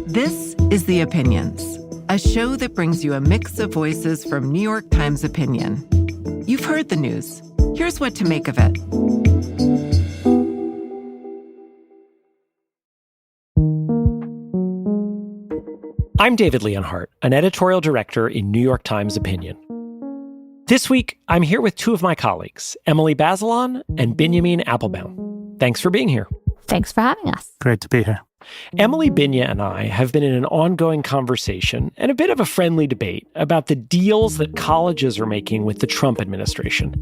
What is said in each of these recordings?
This is The Opinions, a show that brings you a mix of voices from New York Times Opinion. You've heard the news. Here's what to make of it. I'm David Leonhardt, an editorial director in New York Times Opinion. This week, I'm here with two of my colleagues, Emily Bazelon and Binyamin Appelbaum. Thanks for being here. Thanks for having us. Great to be here. Emily, Binya, and I have been in an ongoing conversation and a bit of a friendly debate about the deals that colleges are making with the Trump administration.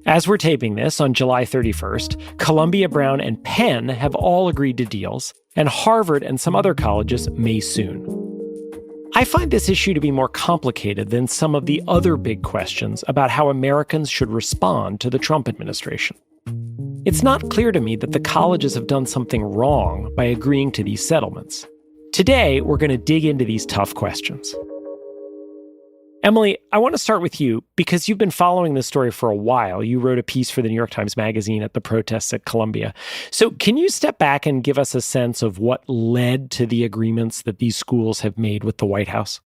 As we're taping this on July 31st, Columbia, Brown, and Penn have all agreed to deals, and Harvard and some other colleges may soon. I find this issue to be more complicated than some of the other big questions about how Americans should respond to the Trump administration. It's not clear to me that the colleges have done something wrong by agreeing to these settlements. Today, we're going to dig into these tough questions. Emily, I want to start with you because you've been following this story for a while. You wrote a piece for the New York Times Magazine at the protests at Columbia. So can you step back and give us a sense of what led to the agreements that these schools have made with the White House?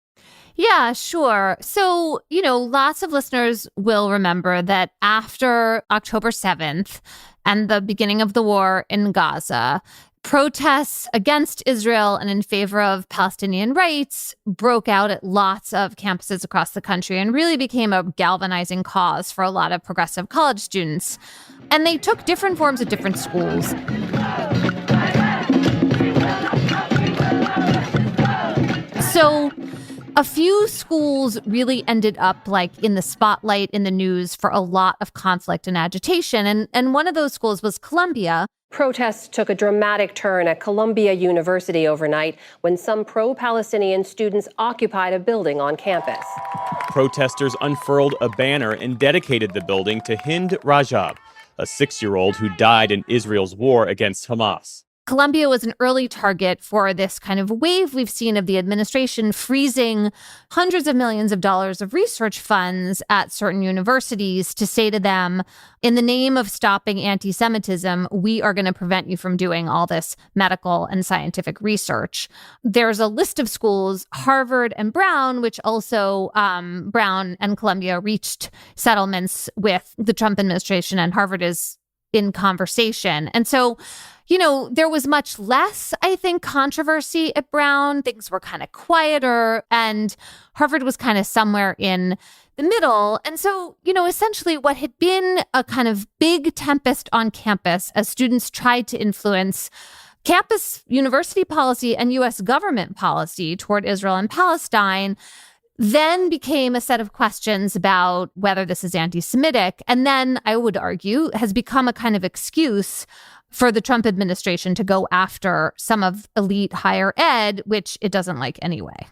Yeah, sure. So, lots of listeners will remember that after October 7th and the beginning of the war in Gaza, protests against Israel and in favor of Palestinian rights broke out at lots of campuses across the country and really became a galvanizing cause for a lot of progressive college students. And they took different forms at different schools. So a few schools really ended up in the spotlight in the news for a lot of conflict and agitation. And one of those schools was Columbia. Protests took a dramatic turn at Columbia University overnight when some pro-Palestinian students occupied a building on campus. Protesters unfurled a banner and dedicated the building to Hind Rajab, a 6-year-old who died in Israel's war against Hamas. Columbia was an early target for this kind of wave we've seen of the administration freezing hundreds of millions of dollars of research funds at certain universities to say to them, in the name of stopping anti-Semitism, we are going to prevent you from doing all this medical and scientific research. There's a list of schools, Harvard and Brown, which also Brown and Columbia reached settlements with the Trump administration, and Harvard is in conversation. And so, there was much less, I think, controversy at Brown. Things were kind of quieter, and Harvard was kind of somewhere in the middle. And so, essentially what had been a kind of big tempest on campus as students tried to influence campus university policy and U.S. government policy toward Israel and Palestine then became a set of questions about whether this is anti-Semitic. And then, I would argue, has become a kind of excuse for the Trump administration to go after some of elite higher ed, which it doesn't like anyway.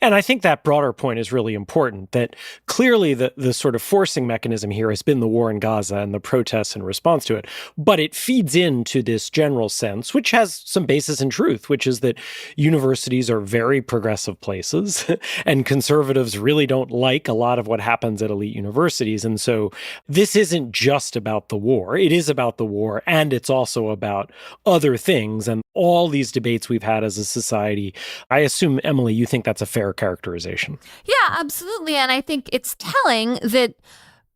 And I think that broader point is really important, that clearly the sort of forcing mechanism here has been the war in Gaza and the protests in response to it. But it feeds into this general sense, which has some basis in truth, which is that universities are very progressive places and conservatives really don't like a lot of what happens at elite universities. And so this isn't just about the war. It is about the war, and it's also about other things. And all these debates we've had as a society, I assume, Emily, you think that's a fair characterization. Yeah, absolutely. And I think it's telling that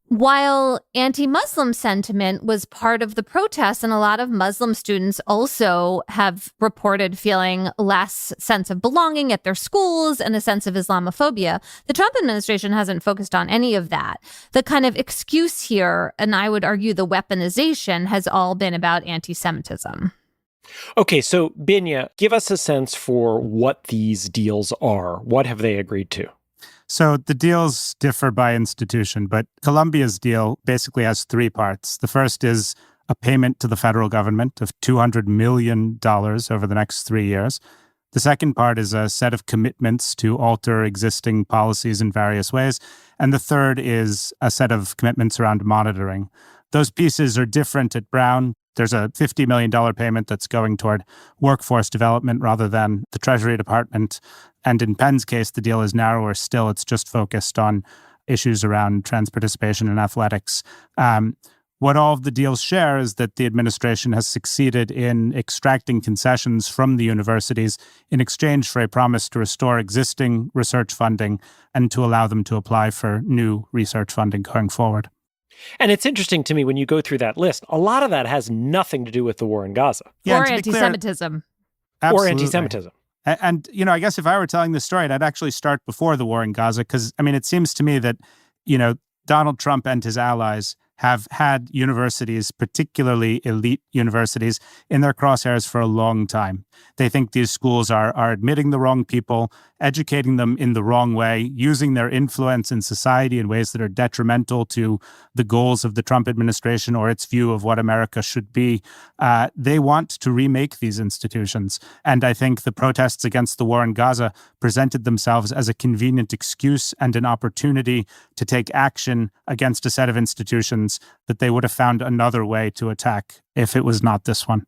while anti-Muslim sentiment was part of the protests, and a lot of Muslim students also have reported feeling less sense of belonging at their schools and a sense of Islamophobia, the Trump administration hasn't focused on any of that. The kind of excuse here, and I would argue the weaponization, has all been about anti-Semitism. Okay, so Binya, give us a sense for what these deals are. What have they agreed to? So the deals differ by institution, but Columbia's deal basically has 3 parts. The first is a payment to the federal government of $200 million over the next 3 years. The second part is a set of commitments to alter existing policies in various ways. And the third is a set of commitments around monitoring. Those pieces are different at Brown. There's a $50 million payment that's going toward workforce development rather than the Treasury Department. And in Penn's case, the deal is narrower still. It's just focused on issues around trans participation in athletics. What all of the deals share is that the administration has succeeded in extracting concessions from the universities in exchange for a promise to restore existing research funding and to allow them to apply for new research funding going forward. And it's interesting to me when you go through that list, a lot of that has nothing to do with the war in Gaza. Or anti-Semitism. Absolutely. Or anti-Semitism. And, I guess if I were telling this story, I'd actually start before the war in Gaza because, it seems to me that, Donald Trump and his allies have had universities, particularly elite universities, in their crosshairs for a long time. They think these schools are admitting the wrong people, educating them in the wrong way, using their influence in society in ways that are detrimental to the goals of the Trump administration or its view of what America should be. They want to remake these institutions. And I think the protests against the war in Gaza presented themselves as a convenient excuse and an opportunity to take action against a set of institutions that they would have found another way to attack if it was not this one.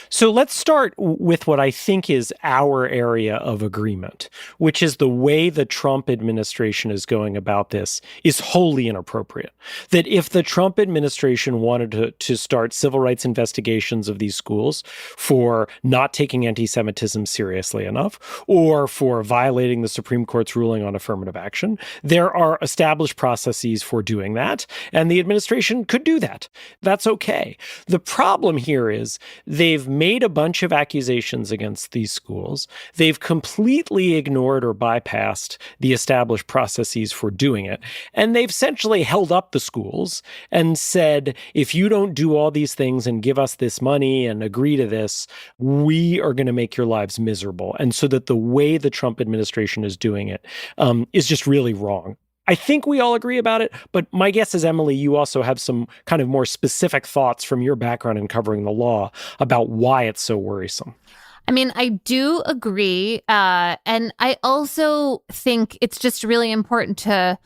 So let's start with what I think is our area of agreement, which is the way the Trump administration is going about this is wholly inappropriate. That if the Trump administration wanted to start civil rights investigations of these schools for not taking anti-Semitism seriously enough or for violating the Supreme Court's ruling on affirmative action, there are established processes for doing that, and the administration could do that. That's okay. The problem here is they've made a bunch of accusations against these schools. They've completely ignored or bypassed the established processes for doing it. And they've essentially held up the schools and said, if you don't do all these things and give us this money and agree to this, we are going to make your lives miserable. And so that the way the Trump administration is doing it is just really wrong. I think we all agree about it, but my guess is, Emily, you also have some kind of more specific thoughts from your background in covering the law about why it's so worrisome. I do agree. And I also think it's just really important to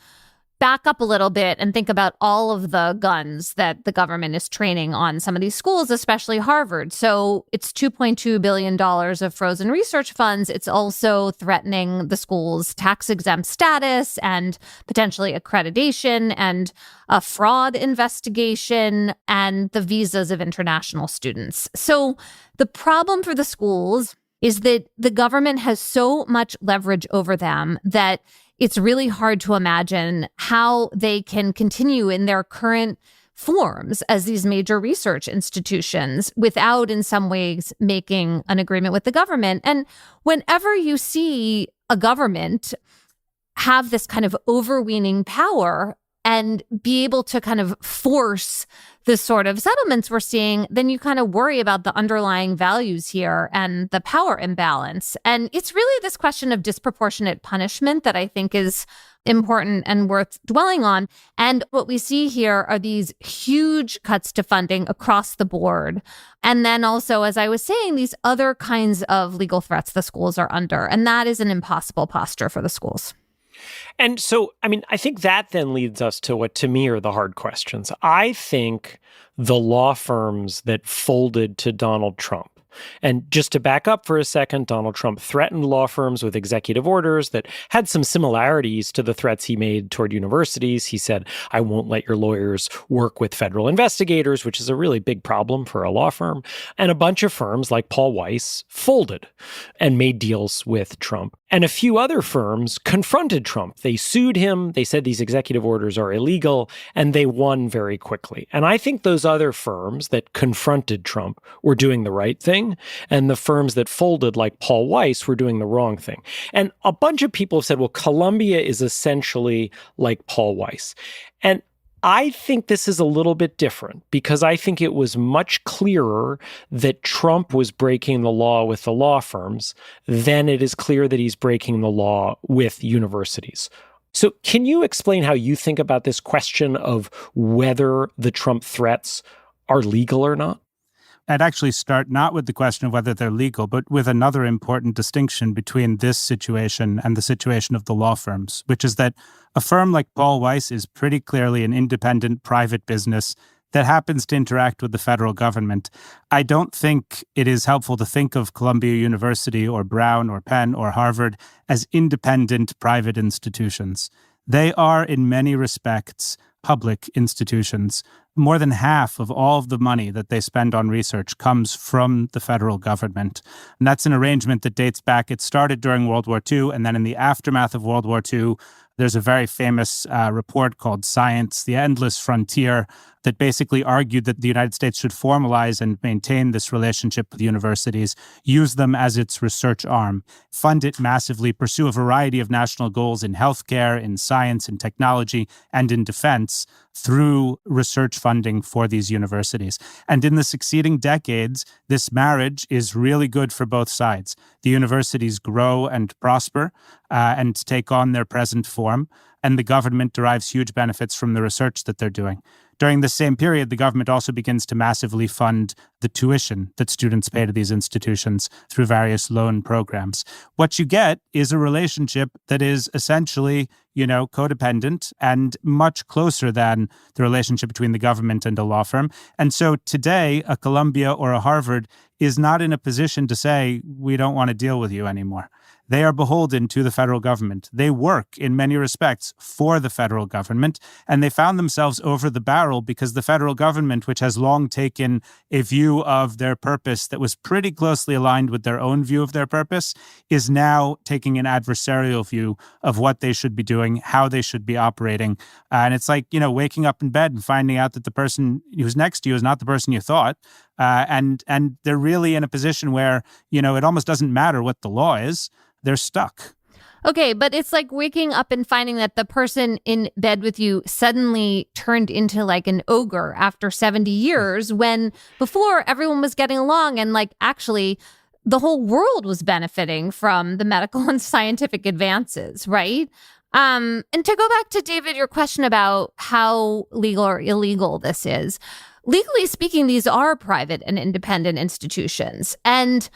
back up a little bit and think about all of the guns that the government is training on some of these schools, especially Harvard. So it's $2.2 billion of frozen research funds. It's also threatening the school's tax-exempt status and potentially accreditation and a fraud investigation and the visas of international students. So the problem for the schools is that the government has so much leverage over them that it's really hard to imagine how they can continue in their current forms as these major research institutions without, in some ways, making an agreement with the government. And whenever you see a government have this kind of overweening power and be able to kind of force the sort of settlements we're seeing, then you kind of worry about the underlying values here and the power imbalance. And it's really this question of disproportionate punishment that I think is important and worth dwelling on. And what we see here are these huge cuts to funding across the board. And then also, as I was saying, these other kinds of legal threats the schools are under. And that is an impossible posture for the schools. And so, I think that then leads us to what to me are the hard questions. I think the law firms that folded to Donald Trump, and just to back up for a second, Donald Trump threatened law firms with executive orders that had some similarities to the threats he made toward universities. He said, I won't let your lawyers work with federal investigators, which is a really big problem for a law firm. And a bunch of firms like Paul Weiss folded and made deals with Trump. And a few other firms confronted Trump. They sued him. They said these executive orders are illegal, and they won very quickly. And I think those other firms that confronted Trump were doing the right thing, and the firms that folded, like Paul Weiss, were doing the wrong thing. And a bunch of people have said, well, Columbia is essentially like Paul Weiss. And I think this is a little bit different because I think it was much clearer that Trump was breaking the law with the law firms than it is clear that he's breaking the law with universities. So can you explain how you think about this question of whether the Trump threats are legal or not? I'd actually start not with the question of whether they're legal, but with another important distinction between this situation and the situation of the law firms, which is that a firm like Paul Weiss is pretty clearly an independent private business that happens to interact with the federal government. I don't think it is helpful to think of Columbia University or Brown or Penn or Harvard as independent private institutions. They are, in many respects, public institutions. more than half of all of the money that they spend on research comes from the federal government. And that's an arrangement that dates back. It started during World War II, and then in the aftermath of World War II, there's a very famous report called Science, the Endless Frontier, that basically argued that the United States should formalize and maintain this relationship with universities, use them as its research arm, fund it massively, pursue a variety of national goals in healthcare, in science, in technology, and in defense through research funding for these universities. And in the succeeding decades, this marriage is really good for both sides. The universities grow and prosper and take on their present form, and the government derives huge benefits from the research that they're doing. During the same period, the government also begins to massively fund the tuition that students pay to these institutions through various loan programs. What you get is a relationship that is essentially, codependent and much closer than the relationship between the government and a law firm. And so today, a Columbia or a Harvard is not in a position to say, we don't want to deal with you anymore. They are beholden to the federal government. They work in many respects for the federal government, and they found themselves over the barrel because the federal government, which has long taken a view of their purpose that was pretty closely aligned with their own view of their purpose, is now taking an adversarial view of what they should be doing, how they should be operating. And it's like, waking up in bed and finding out that the person who's next to you is not the person you thought. And they're really in a position where, it almost doesn't matter what the law is. They're stuck. Okay, but it's like waking up and finding that the person in bed with you suddenly turned into like an ogre after 70 years when before everyone was getting along and actually the whole world was benefiting from the medical and scientific advances, right? And to go back to David, your question about how legal or illegal this is, legally speaking, these are private and independent institutions. And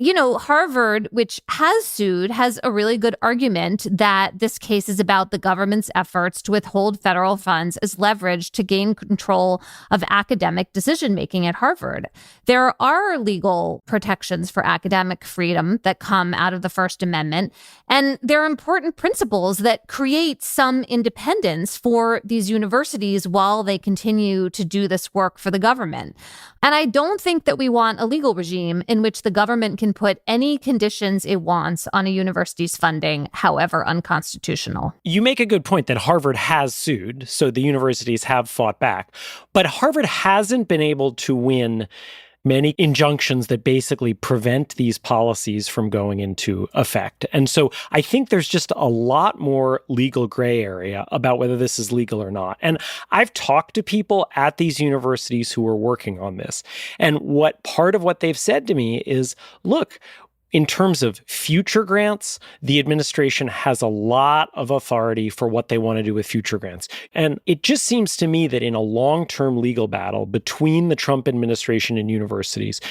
Harvard, which has sued, has a really good argument that this case is about the government's efforts to withhold federal funds as leverage to gain control of academic decision-making at Harvard. There are legal protections for academic freedom that come out of the First Amendment, and there are important principles that create some independence for these universities while they continue to do this work for the government. And I don't think that we want a legal regime in which the government can put any conditions it wants on a university's funding, however unconstitutional. You make a good point that Harvard has sued, so the universities have fought back. But Harvard hasn't been able to win many injunctions that basically prevent these policies from going into effect. And so I think there's just a lot more legal gray area about whether this is legal or not. And I've talked to people at these universities who are working on this. And part of what they've said to me is, look, in terms of future grants, the administration has a lot of authority for what they want to do with future grants. And it just seems to me that in a long-term legal battle between the Trump administration and universities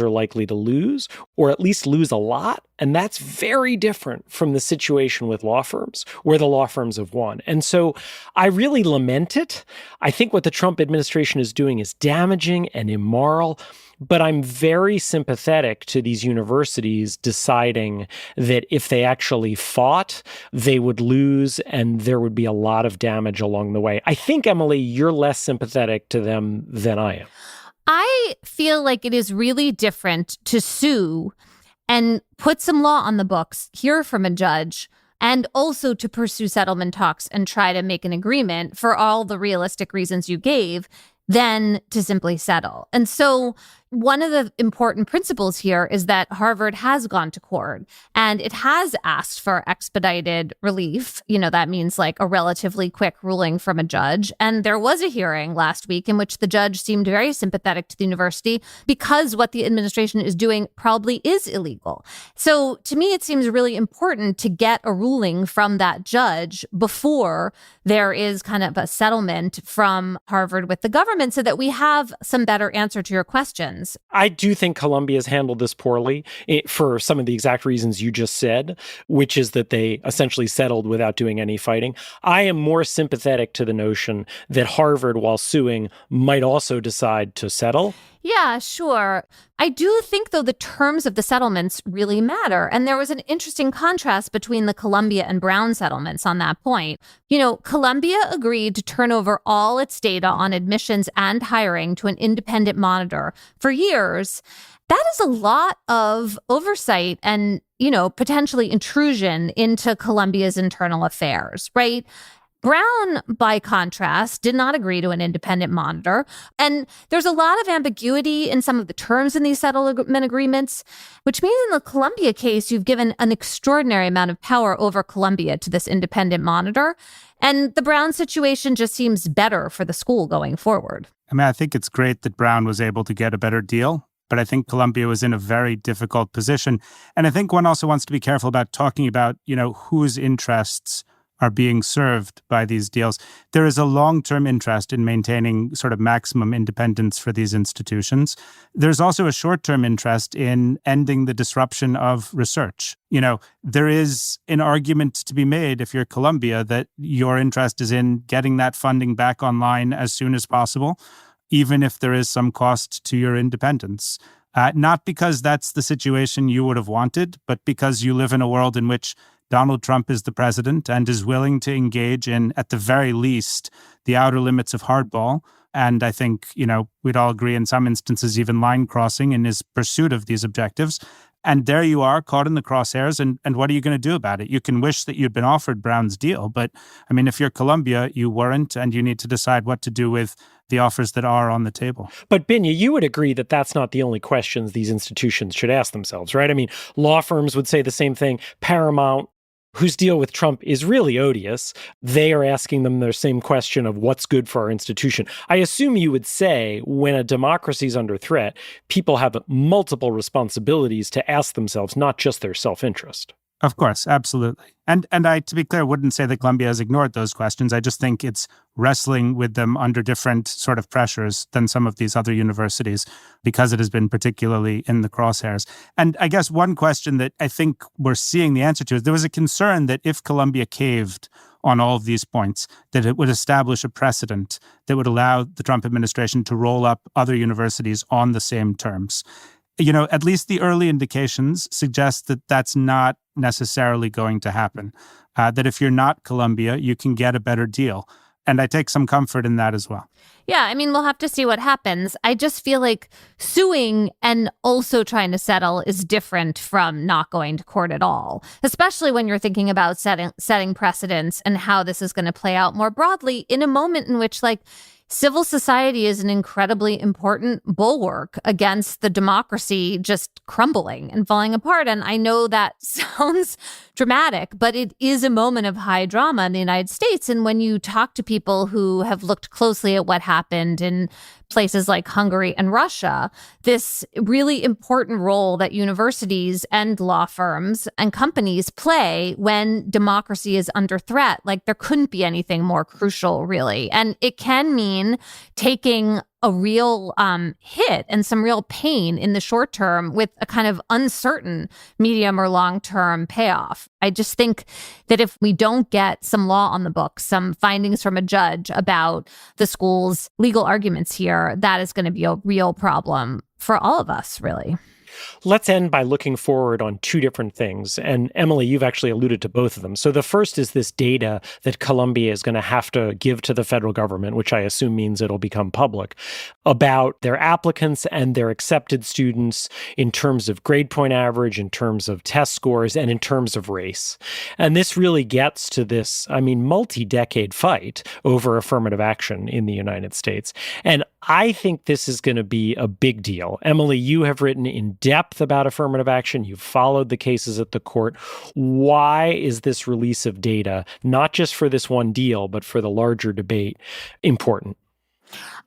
are likely to lose, or at least lose a lot. And that's very different from the situation with law firms, where the law firms have won. And so I really lament it. I think what the Trump administration is doing is damaging and immoral. But I'm very sympathetic to these universities deciding that if they actually fought, they would lose and there would be a lot of damage along the way. I think, Emily, you're less sympathetic to them than I am. I feel like it is really different to sue and put some law on the books, hear from a judge, and also to pursue settlement talks and try to make an agreement for all the realistic reasons you gave, than to simply settle. And so one of the important principles here is that Harvard has gone to court and it has asked for expedited relief. That means like a relatively quick ruling from a judge. And there was a hearing last week in which the judge seemed very sympathetic to the university because what the administration is doing probably is illegal. So to me, it seems really important to get a ruling from that judge before there is kind of a settlement from Harvard with the government so that we have some better answer to your questions. I do think Columbia's handled this poorly for some of the exact reasons you just said, which is that they essentially settled without doing any fighting. I am more sympathetic to the notion that Harvard, while suing, might also decide to settle. Yeah, sure. I do think, though, the terms of the settlements really matter. And there was an interesting contrast between the Columbia and Brown settlements on that point. You know, Columbia agreed to turn over all its data on admissions and hiring to an independent monitor for years. That is a lot of oversight and, you know, potentially intrusion into Columbia's internal affairs, right? Brown, by contrast, did not agree to an independent monitor. And there's a lot of ambiguity in some of the terms in these settlement agreements, which means in the Columbia case, you've given an extraordinary amount of power over Columbia to this independent monitor. And the Brown situation just seems better for the school going forward. I mean, I think it's great that Brown was able to get a better deal, but I think Columbia was in a very difficult position. And I think one also wants to be careful about talking about, you know, whose interests are being served by these deals. There is a long-term interest in maintaining sort of maximum independence for these institutions. There's also a short-term interest in ending the disruption of research. You know, there is an argument to be made if you're Columbia that your interest is in getting that funding back online as soon as possible, even if there is some cost to your independence. Not because that's the situation you would have wanted, but because you live in a world in which Donald Trump is the president and is willing to engage in, at the very least, the outer limits of hardball. And I think, you know, we'd all agree in some instances, even line crossing in his pursuit of these objectives. And there you are, caught in the crosshairs. And what are you going to do about it? You can wish that you'd been offered Brown's deal. But, I mean, if you're Columbia, you weren't, and you need to decide what to do with the offers that are on the table. But Binya, you would agree that that's not the only questions these institutions should ask themselves, right? I mean, law firms would say the same thing. Paramount, whose deal with Trump is really odious, they are asking them the same question of what's good for our institution. I assume you would say when a democracy is under threat, people have multiple responsibilities to ask themselves, not just their self-interest. Of course, absolutely. And I, to be clear, wouldn't say that Columbia has ignored those questions. I just think it's wrestling with them under different sort of pressures than some of these other universities because it has been particularly in the crosshairs. And I guess one question that I think we're seeing the answer to is there was a concern that if Columbia caved on all of these points, that it would establish a precedent that would allow the Trump administration to roll up other universities on the same terms. You know, at least the early indications suggest that that's not necessarily going to happen, that if you're not Columbia, you can get a better deal. And I take some comfort in that as well. Yeah, I mean, we'll have to see what happens. I just feel like suing and also trying to settle is different from not going to court at all, especially when you're thinking about setting precedents and how this is going to play out more broadly in a moment in which, like, civil society is an incredibly important bulwark against the democracy just crumbling and falling apart. And I know that sounds dramatic, but it is a moment of high drama in the United States. And when you talk to people who have looked closely at what happened in places like Hungary and Russia, this really important role that universities and law firms and companies play when democracy is under threat, like there couldn't be anything more crucial, really. And it can mean taking a real hit and some real pain in the short term with a kind of uncertain medium or long term payoff. I just think that if we don't get some law on the books, some findings from a judge about the school's legal arguments here, that is going to be a real problem for all of us, really. Let's end by looking forward on two different things. And Emily, you've actually alluded to both of them. So the first is this data that Columbia is going to have to give to the federal government, which I assume means it'll become public, about their applicants and their accepted students in terms of grade point average, in terms of test scores, and in terms of race. And this really gets to this, I mean, multi-decade fight over affirmative action in the United States. And I think this is going to be a big deal. Emily, you have written in depth about affirmative action. You've followed the cases at the court. Why is this release of data, not just for this one deal, but for the larger debate, important?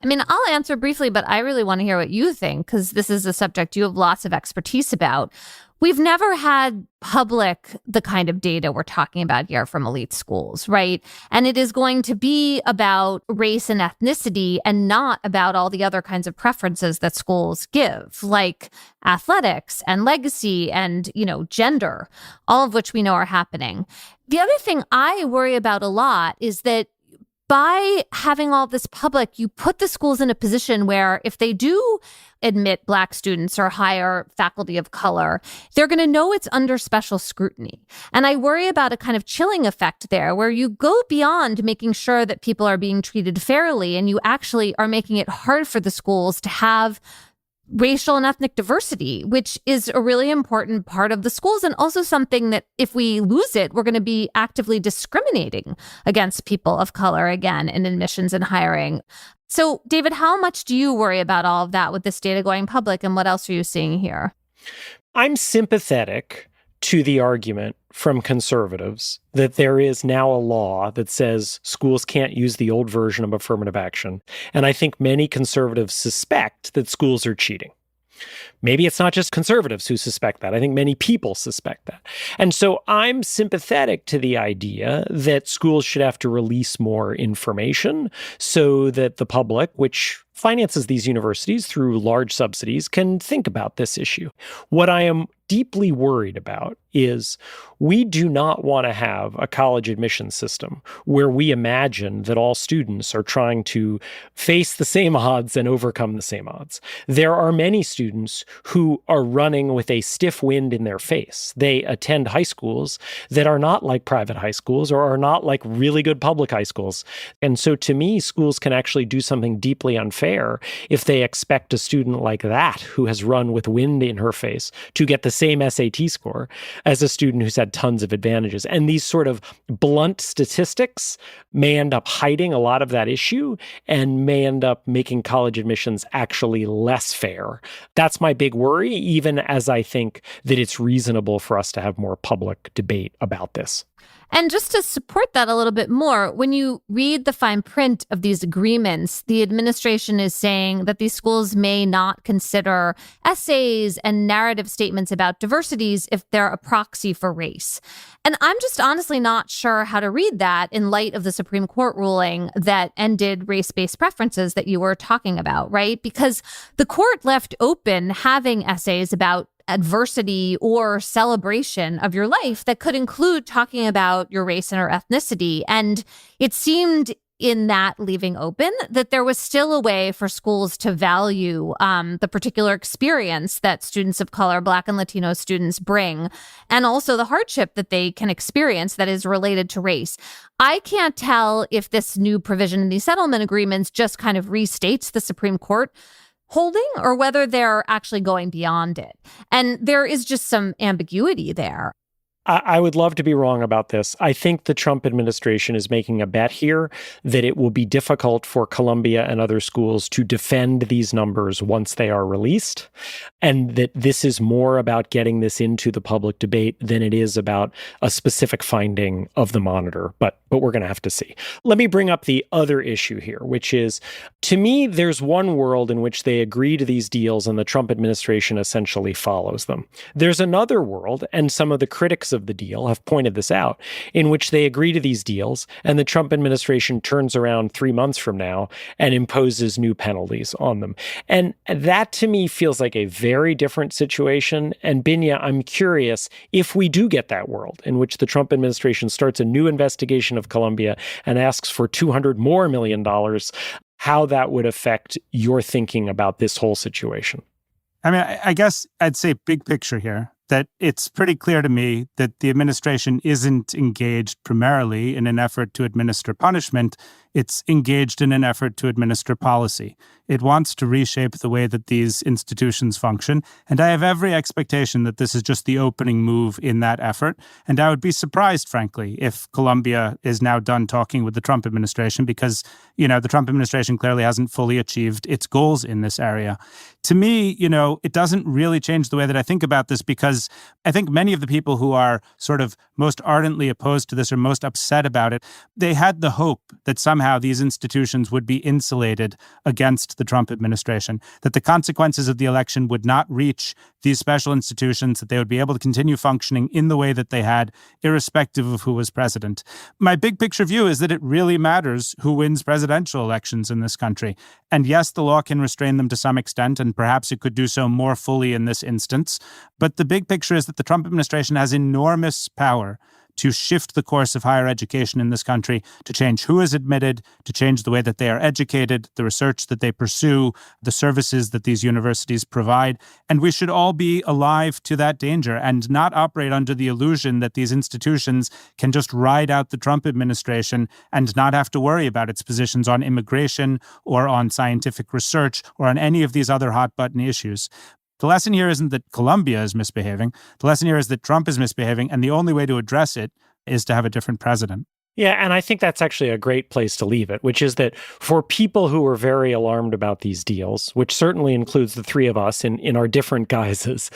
I mean, I'll answer briefly, but I really want to hear what you think, because this is a subject you have lots of expertise about. We've never had public the kind of data we're talking about here from elite schools, right? And it is going to be about race and ethnicity and not about all the other kinds of preferences that schools give, like athletics and legacy and, you know, gender, all of which we know are happening. The other thing I worry about a lot is that by having all this public, you put the schools in a position where if they do admit Black students or hire faculty of color, they're going to know it's under special scrutiny. And I worry about a kind of chilling effect there where you go beyond making sure that people are being treated fairly and you actually are making it hard for the schools to have racial and ethnic diversity, which is a really important part of the schools and also something that if we lose it, we're going to be actively discriminating against people of color again in admissions and hiring. So, David, how much do you worry about all of that with this data going public, and what else are you seeing here? I'm sympathetic to the argument from conservatives that there is now a law that says schools can't use the old version of affirmative action. And I think many conservatives suspect that schools are cheating. Maybe it's not just conservatives who suspect that. I think many people suspect that. And so I'm sympathetic to the idea that schools should have to release more information so that the public, which finances these universities through large subsidies, can think about this issue. What I am deeply worried about is we do not want to have a college admission system where we imagine that all students are trying to face the same odds and overcome the same odds. There are many students who are running with a stiff wind in their face. They attend high schools that are not like private high schools or are not like really good public high schools. And so to me, schools can actually do something deeply unfair if they expect a student like that who has run with wind in her face to get the same SAT score as a student who's had tons of advantages. And these sort of blunt statistics may end up hiding a lot of that issue and may end up making college admissions actually less fair. That's my big worry, even as I think that it's reasonable for us to have more public debate about this. And just to support that a little bit more, when you read the fine print of these agreements, the administration is saying that these schools may not consider essays and narrative statements about diversities if they're a proxy for race. And I'm just honestly not sure how to read that in light of the Supreme Court ruling that ended race-based preferences that you were talking about, right? Because the court left open having essays about adversity or celebration of your life that could include talking about your race and or ethnicity. And it seemed in that leaving open that there was still a way for schools to value the particular experience that students of color, Black and Latino students bring, and also the hardship that they can experience that is related to race. I can't tell if this new provision in these settlement agreements just kind of restates the Supreme Court holding or whether they're actually going beyond it. And there is just some ambiguity there. I would love to be wrong about this. I think the Trump administration is making a bet here that it will be difficult for Columbia and other schools to defend these numbers once they are released, and that this is more about getting this into the public debate than it is about a specific finding of the monitor. But we're going to have to see. Let me bring up the other issue here, which is, to me, there's one world in which they agree to these deals and the Trump administration essentially follows them. There's another world, and some of the critics of the deal have pointed this out, in which they agree to these deals and the Trump administration turns around 3 months from now and imposes new penalties on them. And that to me feels like a very different situation. And Binya, I'm curious if we do get that world in which the Trump administration starts a new investigation of Columbia and asks for $200 million more, how that would affect your thinking about this whole situation. I mean, I guess I'd say big picture here, that it's pretty clear to me that the administration isn't engaged primarily in an effort to administer punishment. It's engaged in an effort to administer policy. It wants to reshape the way that these institutions function. And I have every expectation that this is just the opening move in that effort. And I would be surprised, frankly, if Columbia is now done talking with the Trump administration because, the Trump administration clearly hasn't fully achieved its goals in this area. To me, it doesn't really change the way that I think about this because I think many of the people who are sort of most ardently opposed to this or most upset about it, they had the hope that somehow these institutions would be insulated against the Trump administration, that the consequences of the election would not reach these special institutions, that they would be able to continue functioning in the way that they had, irrespective of who was president. My big picture view is that it really matters who wins presidential elections in this country. And yes, the law can restrain them to some extent, and perhaps it could do so more fully in this instance. But the big picture is that the Trump administration has enormous power to shift the course of higher education in this country, to change who is admitted, to change the way that they are educated, the research that they pursue, the services that these universities provide. And we should all be alive to that danger and not operate under the illusion that these institutions can just ride out the Trump administration and not have to worry about its positions on immigration or on scientific research or on any of these other hot button issues. The lesson here isn't that Colombia is misbehaving. The lesson here is that Trump is misbehaving, and the only way to address it is to have a different president. Yeah, and I think that's actually a great place to leave it, which is that for people who are very alarmed about these deals, which certainly includes the three of us in our different guises,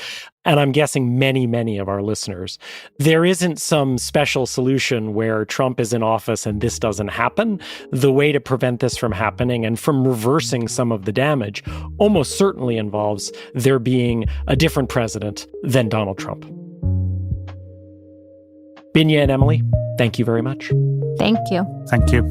and I'm guessing many, many of our listeners, there isn't some special solution where Trump is in office and this doesn't happen. The way to prevent this from happening and from reversing some of the damage almost certainly involves there being a different president than Donald Trump. Binya and Emily, thank you very much. Thank you. Thank you.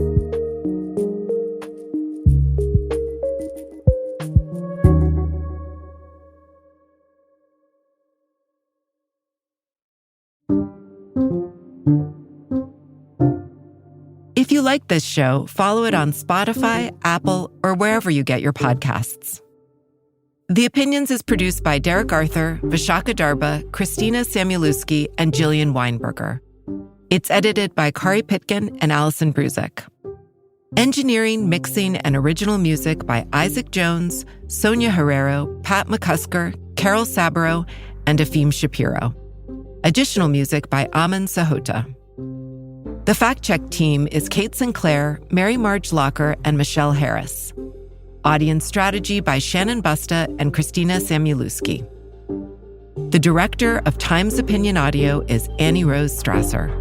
If you like this show, follow it on Spotify, Apple, or wherever you get your podcasts. The Opinions is produced by Derek Arthur, Vishaka Darba, Christina Samuelewski, and Jillian Weinberger. It's edited by Kari Pitkin and Allison Bruzik. Engineering, mixing, and original music by Isaac Jones, Sonia Herrero, Pat McCusker, Carol Saburo, and Afim Shapiro. Additional music by Aman Sahota. The fact-check team is Kate Sinclair, Mary Marge Locker, and Michelle Harris. Audience strategy by Shannon Busta and Christina Samuelewski. The director of Times Opinion Audio is Annie Rose Strasser.